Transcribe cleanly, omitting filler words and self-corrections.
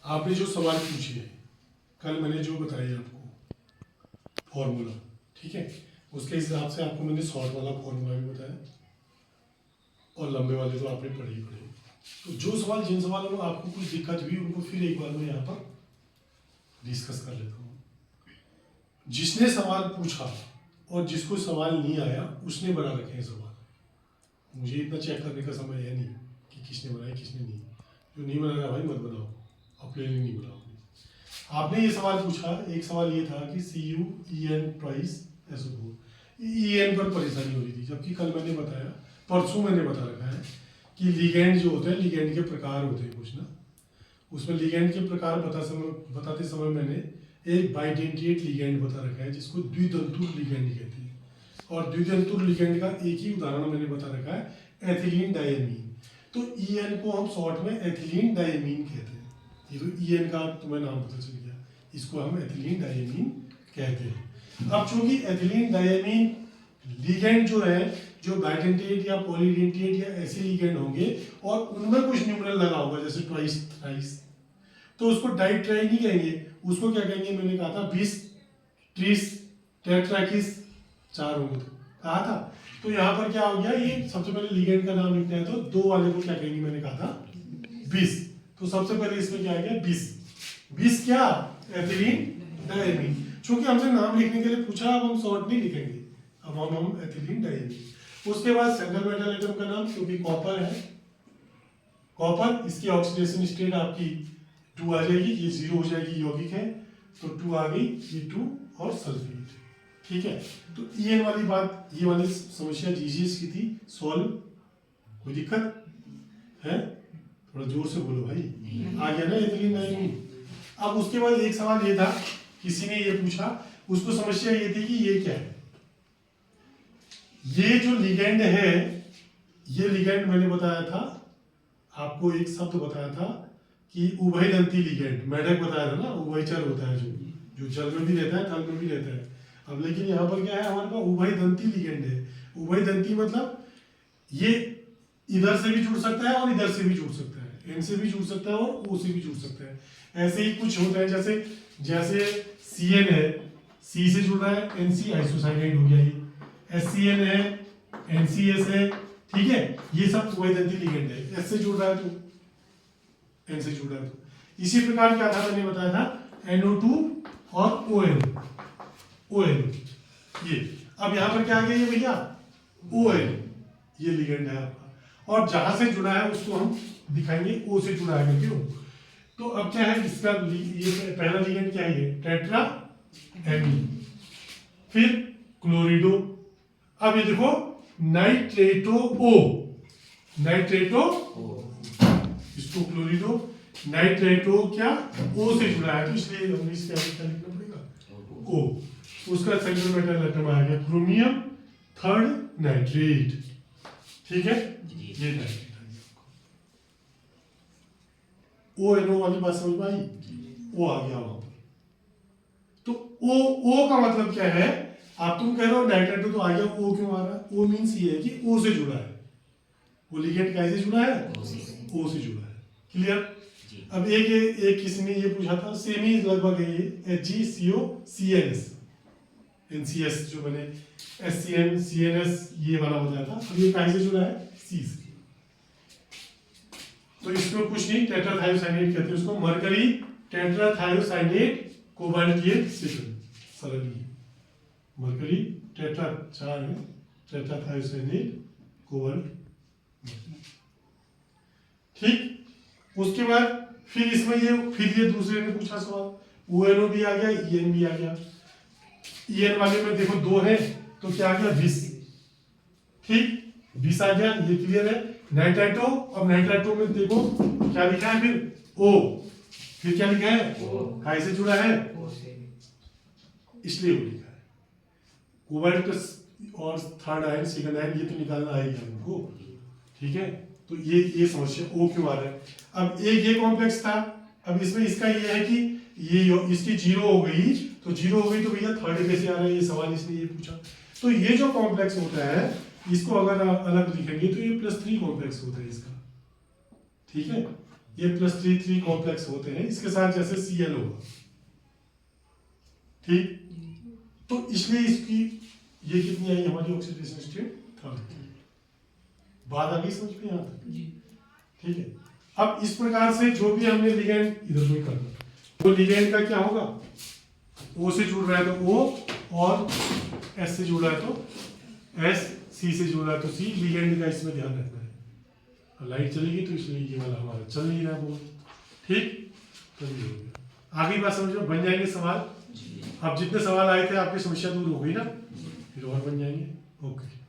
आपने जो सवाल पूछे कल मैंने जो बताया आपको फॉर्मूला, ठीक है, उसके हिसाब से आपको मैंने शॉर्ट वाला फॉर्मूला भी बताया और लंबे वाले तो आपने पढ़े ही पढ़े। तो जो सवाल जिन सवालों में आपको कुछ दिक्कत हुई उनको फिर एक बार मैं यहाँ पर डिस्कस कर लेता हूँ। जिसने सवाल पूछा और जिसको सवाल नहीं आया उसने बना रखे हैं सवाल। मुझे इतना चेक करने का समय है नहीं कि किसने बनाया किसने नहीं। जो नहीं बनाया भाई मत बनाओ, अपने लिए नहीं बनाओ। आपने ये सवाल पूछा, एक सवाल ये था कि CuEn ट्वाइस SO4, En पर परेशानी हो रही थी, जबकि कल मैंने बताया, परसों मैंने बता रखा है कि लिगेंड जो होते हैं लिगेंड के प्रकार होते हैं कुछ ना। उसमें लिगेंड के प्रकार बताते समय मैंने एक बाइडेंटिएट लिगेंड बता रखा है जिसको द्वितंतुर लिगेंड कहते हैं। और द्वितंतुर लिगेंड का एक ही उदाहरण मैंने बता रखा है एथिलीन डायमीन। तो En को हम शॉर्ट में एथिलीन डायमीन कहते हैं। ये तो En का तुम्हें नाम पता चल गया, इसको हम एथिलीन डायमीन कहते हैं। अब चूंकि एथिलीन डायमीन लिगेंड जो है, जो बाइडेंटिएट या पॉलीडेंटिएट या ऐसे लिगेंड होंगे और उनमें कुछ न्यूमरल लगा होगा जैसे ट्वाइस थ्राइस, तो उसको डाइट्राई नहीं कहेंगे, उसको क्या कहेंगे? मैंने कहा था बिस ट्रिस टेट्राकिस, 4 होंगे तो कहा था। तो यहाँ पर क्या हो गया, ये सबसे पहले लिगेंड का नाम लिखना है तो 2 वाले को क्या कहेंगे? मैंने कहा था बिस। तो सबसे पहले इसमें क्या आ गया? बिस। बिस क्या? Ethylene diamine. चूंकि हमसे नाम लिखने के लिए पूछा, अब हम शॉर्ट नहीं लिखेंगे, अब हम एथिलीन डायमीन। उसके बाद सेंट्रल मेटल एटम का नाम, क्योंकि कॉपर है, कॉपर, इसकी ऑक्सीडेशन स्टेट आपकी 2 आ जाएगी, ये 0 हो जाएगी, यौगिक है तो 2 आ गई, ये 2 और सल्फेट, ठीक है। तो En वाली बात, ये वाली समस्या जीजीएस की थी, सॉल्व। कोई दिक्कत है? थोड़ा जोर से बोलो भाई, आ गया ना एथिलीन डायमीन। अब उसके बाद एक सवाल ये था, किसी ने ये पूछा, उसको समस्या ये थी कि ये क्या है, ये जो लिगेंड है, ये लिगेंड मैंने बताया था आपको, एक शब्द बताया था कि उभयदंती लिगेंड, मेढक बताया था ना, उभयचर होता है, जो जल में भी रहता है थल में भी रहता है। अब लेकिन यहाँ पर क्या है, हमारे पास उभयदंती लिगेंड है। उभयदंती मतलब ये इधर से भी जुड़ सकता है और इधर से भी जुड़ सकता है, N से भी जुड़ सकता है और O से भी जुड़ सकता है। ऐसे ही कुछ होता है, जैसे Cn है, C से जुड़ रहा है, NC आइसोसाइनाइड हो गया, ये SCN है, NCS है, ठीक है, ये सब उभयदंती लिगेंड है। S से जुड़ रहा है तो N से जुड़ रहा है तो। इसी प्रकार क्या था, मैंने बताया था NO2 और ONO, ये। अब यहाँ पर क्या आ गया ये भैया? ON, ये लिगेंड है आपका, और जहां से जुड़ा है उसको हम दिखाएंगे O से जुड़ा है क्यों। तो अब क्या है इसका, ये पहला लिगेंड क्या है? ये टेट्रा एमीन, फिर क्लोरिडो। अब ये देखो नाइट्रेटो O, नाइट्रेटो, इसको क्लोरिडो, नाइट्रेटो क्या O से जुड़ा है, तो इसलिए हमें इसके आगे क्या लिखना पड़ेगा? O। उसका सेंट्रल मेटल एटम आ गया क्रोमियम 3rd नाइट्रेट, ठीक है, ये नाइट्रेट आ गया आपको। ONO वाली बात समझ में आई? O आ गया वहां पर। तो O का मतलब क्या है? आप तुम कह रहे हो नाइट्रेट तो आ गया, O क्यों आ रहा है? O मीन्स ये है कि O से जुड़ा है, वो लिगेंड कैसे जुड़ा है? O से जुड़ा है, क्लियर। अब एक किसी ने ये पूछा था, सेम ही लगभग है ये, HgCOCNS, NCS जो मैंने SCN CNS ये वाला बताया था। अब ये कैसे जुड़ा है? C से। तो इसमें कुछ नहीं, टेट्राथायोसाइनेट कहते हैं उसको, मरकरी टेट्राथायोसाइनेट कोबाल्ट, ये सरल ही मरकरी टेट्रा 4 है, टेट्राथायोसाइनेट कोबाल्ट, ठीक। उसके बाद फिर इसमें ये दूसरे ने पूछा सवाल, ONO भी आ गया, En भी आ गया। En वाले में देखो 2 है तो क्या आ गया? 20, ठीक, 20 आ गया, ये क्लियर है। नाइट्राइटो, अब नाइट्राइटो में देखो क्या लिखा है, फिर O, फिर क्या लिखा है? काय से जुड़ा है? इसलिए वो लिखा है। कोबाल्ट और 3rd आयन 2nd आयन ये तो निकालना आएगा हमको, ठीक है। तो ये समस्या O क्यों आ रहा है। अब एक ये कॉम्प्लेक्स था, अब इसमें इसका ये है कि ये इसकी 0 हो गई, तो 0 हो गई तो भैया 3rd कैसे आ रहा है, ये सवाल इसने ये पूछा। तो ये जो कॉम्प्लेक्स होता है इसको अगर अलग लिखेंगे तो ये +3 कॉम्प्लेक्स होता है इसका, ठीक है। ये +3 कॉम्प्लेक्स होते हैं, इसके साथ जैसे Cl होगा, ठीक। तो इसलिए इसकी ये कितनी आई हमारी ऑक्सीडेशन स्टेट, 3। बात आ गई समझ में यहाँ तक, ठीक है। अब इस प्रकार से जो भी हमने लिगेंड इधर कोई करना, तो लिगेंड का क्या होगा, O से जुड़ रहा है तो O, और S से जुड़ रहा है तो S, C से जुड़ रहा है तो C। लिगेंड का इसमें ध्यान रखना है। लाइट चलेगी तो इसलिए ये वाला हमारा चल नहीं रहा बोल, ठीक। तो ये हो गया, आगे बात समझो, बन जाएंगे सवाल। अब जितने सवाल आए थे आपकी समस्या दूर हो गई ना, फिर और बन जाएंगे। ओके।